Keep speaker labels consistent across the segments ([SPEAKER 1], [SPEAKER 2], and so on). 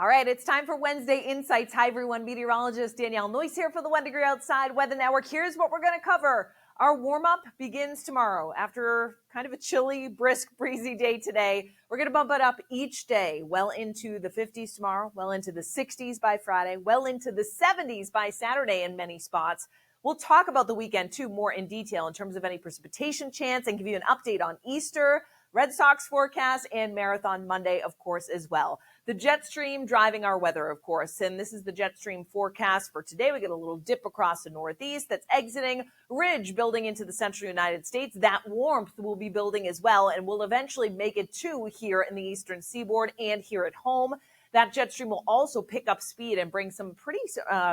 [SPEAKER 1] All right, it's time for Wednesday Insights. Hi, everyone. Meteorologist Danielle Noyes here for the 1 Degree Outside Weather Network. Here's what we're going to cover. Our warm-up begins tomorrow. After kind of a chilly, brisk, breezy day today, we're going to bump it up each day, well into the 50s tomorrow, well into the 60s by Friday, well into the 70s by Saturday in many spots. We'll talk about the weekend, too, more in detail in terms of any precipitation chance and give you an update on Easter, Red Sox forecast, and Marathon Monday, of course, as well. The jet stream driving our weather, of course, and this is the jet stream forecast for today. We get a little dip across the northeast that's exiting, ridge building into the central United States. That warmth will be building as well and will eventually make it to here in the eastern seaboard and here at home. That jet stream will also pick up speed and bring some pretty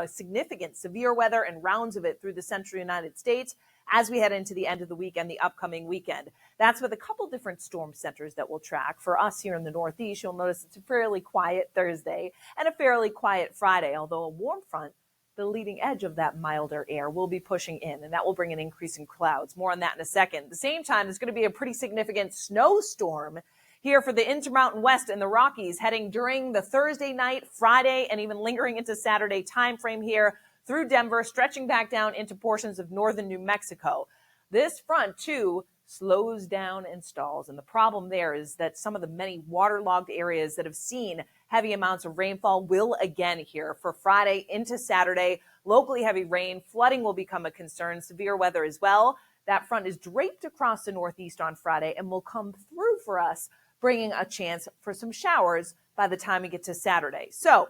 [SPEAKER 1] significant severe weather and rounds of it through the central United States as we head into the end of the week and the upcoming weekend. That's with a couple different storm centers that we'll track. For us here in the Northeast, you'll notice it's a fairly quiet Thursday and a fairly quiet Friday, although a warm front, the leading edge of that milder air, will be pushing in, and that will bring an increase in clouds. More on that in a second. At the same time, there's going to be a pretty significant snowstorm here for the Intermountain West and the Rockies heading during the Thursday night, Friday, and even lingering into Saturday timeframe here through Denver, stretching back down into portions of northern New Mexico. This front, too, slows down and stalls. And the problem there is that some of the many waterlogged areas that have seen heavy amounts of rainfall will again here for Friday into Saturday. Locally heavy rain, flooding will become a concern, severe weather as well. That front is draped across the Northeast on Friday and will come through for us, bringing a chance for some showers by the time we get to Saturday. So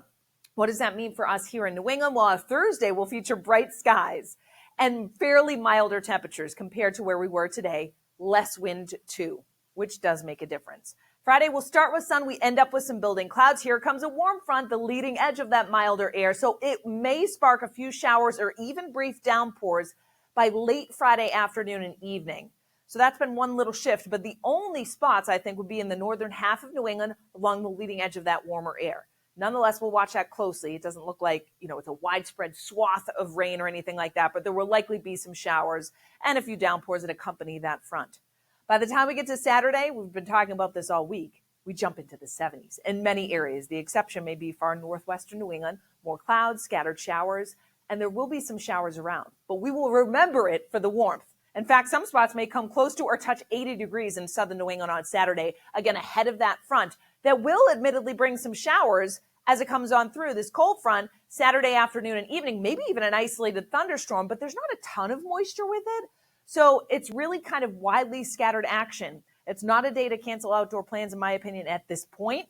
[SPEAKER 1] what does that mean for us here in New England? Well, on Thursday, we'll feature bright skies and fairly milder temperatures compared to where we were today. Less wind, too, which does make a difference. Friday, we'll start with sun. We end up with some building clouds. Here comes a warm front, the leading edge of that milder air. So it may spark a few showers or even brief downpours by late Friday afternoon and evening. So that's been one little shift. But the only spots, I think, would be in the northern half of New England along the leading edge of that warmer air. Nonetheless, we'll watch that closely. It doesn't look like, it's a widespread swath of rain or anything like that, but there will likely be some showers and a few downpours that accompany that front. By the time we get to Saturday, we've been talking about this all week, we jump into the 70s in many areas. The exception may be far northwestern New England, more clouds, scattered showers, and there will be some showers around, but we will remember it for the warmth. In fact, some spots may come close to or touch 80 degrees in southern New England on Saturday, again, ahead of that front that will admittedly bring some showers as it comes on through. This cold front, Saturday afternoon and evening, maybe even an isolated thunderstorm, but there's not a ton of moisture with it. So it's really kind of widely scattered action. It's not a day to cancel outdoor plans, in my opinion, at this point.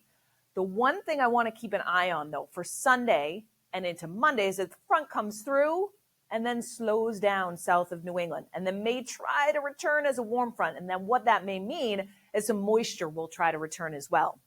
[SPEAKER 1] The one thing I want to keep an eye on, though, for Sunday and into Monday is that the front comes through and then slows down south of New England and then may try to return as a warm front. And then what that may mean is some moisture will try to return as well.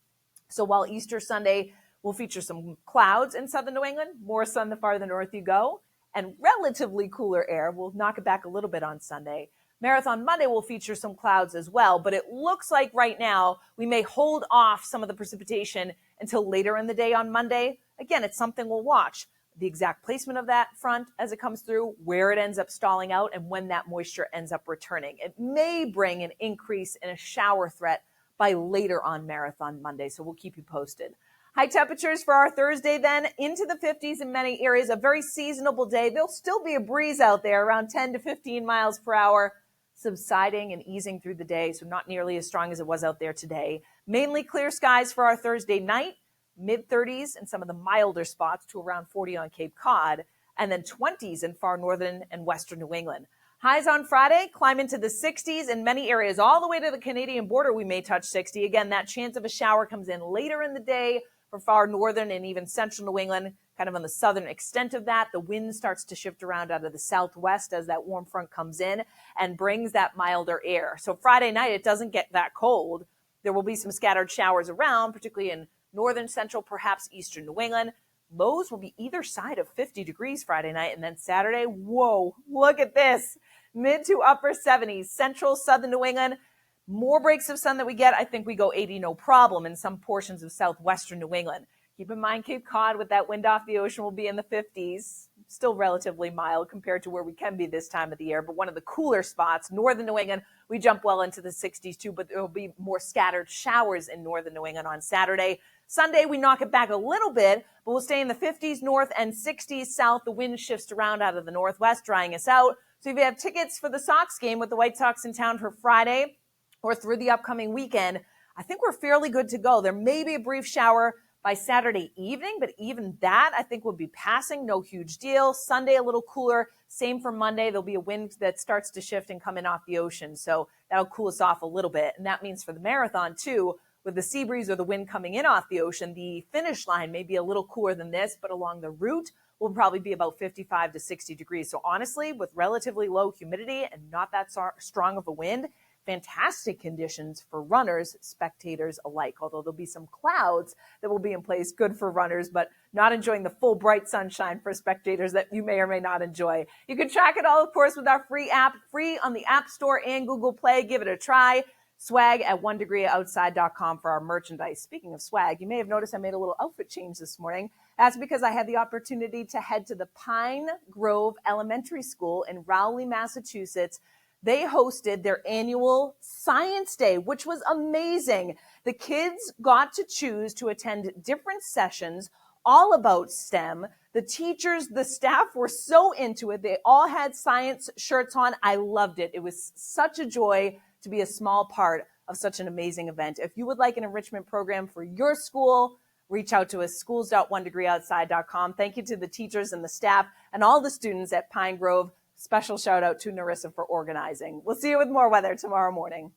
[SPEAKER 1] So while Easter Sunday will feature some clouds in southern New England, more sun the farther north you go, and relatively cooler air. We'll knock it back a little bit on Sunday. Marathon Monday will feature some clouds as well, but it looks like right now we may hold off some of the precipitation until later in the day on Monday. Again, it's something we'll watch. The exact placement of that front as it comes through, where it ends up stalling out, and when that moisture ends up returning. It may bring an increase in a shower threat by later on Marathon Monday, so we'll keep you posted. High temperatures for our Thursday then into the 50s in many areas, a very seasonable day. There'll still be a breeze out there around 10 to 15 miles per hour, subsiding and easing through the day, so not nearly as strong as it was out there today. Mainly clear skies for our Thursday night, mid-30s in some of the milder spots to around 40 on Cape Cod, and then 20s in far northern and western New England. Highs on Friday climb into the 60s in many areas. All the way to the Canadian border, we may touch 60. Again, that chance of a shower comes in later in the day for far northern and even central New England, kind of on the southern extent of that. The wind starts to shift around out of the southwest as that warm front comes in and brings that milder air. So Friday night, it doesn't get that cold. There will be some scattered showers around, particularly in northern, central, perhaps eastern New England. Lows will be either side of 50 degrees Friday night, and then Saturday, whoa, look at this. Mid to upper 70s, central, southern New England. More breaks of sun that we get, I think we go 80 no problem in some portions of southwestern New England. Keep in mind Cape Cod with that wind off the ocean will be in the 50s. Still relatively mild compared to where we can be this time of the year, but one of the cooler spots, northern New England, we jump well into the 60s too, but there will be more scattered showers in northern New England on Saturday. Sunday, we knock it back a little bit, but we'll stay in the 50s north and 60s south. The wind shifts around out of the northwest, drying us out. So if you have tickets for the Sox game with the White Sox in town for Friday or through the upcoming weekend, I think we're fairly good to go. There may be a brief shower by Saturday evening, but even that I think will be passing. No huge deal. Sunday, a little cooler. Same for Monday. There'll be a wind that starts to shift and come in off the ocean. So that'll cool us off a little bit. And that means for the marathon too, with the sea breeze or the wind coming in off the ocean, the finish line may be a little cooler than this, but along the route will probably be about 55 to 60 degrees. So honestly, with relatively low humidity and not that strong of a wind, fantastic conditions for runners, spectators alike, although there'll be some clouds that will be in place, good for runners, but not enjoying the full bright sunshine for spectators that you may or may not enjoy. You can track it all, of course, with our free app, free on the App Store and Google Play. Give it a try. Swag at onedegreeoutside.com for our merchandise. Speaking of swag, you may have noticed I made a little outfit change this morning. That's because I had the opportunity to head to the Pine Grove Elementary School in Rowley, Massachusetts. They hosted their annual Science Day, which was amazing. The kids got to choose to attend different sessions all about STEM. The teachers, the staff were so into it. They all had science shirts on. I loved it. It was such a joy to be a small part of such an amazing event. If you would like an enrichment program for your school, reach out to us, schools.onedegreeoutside.com. Thank you to the teachers and the staff and all the students at Pine Grove. Special shout out to Narissa for organizing. We'll see you with more weather tomorrow morning.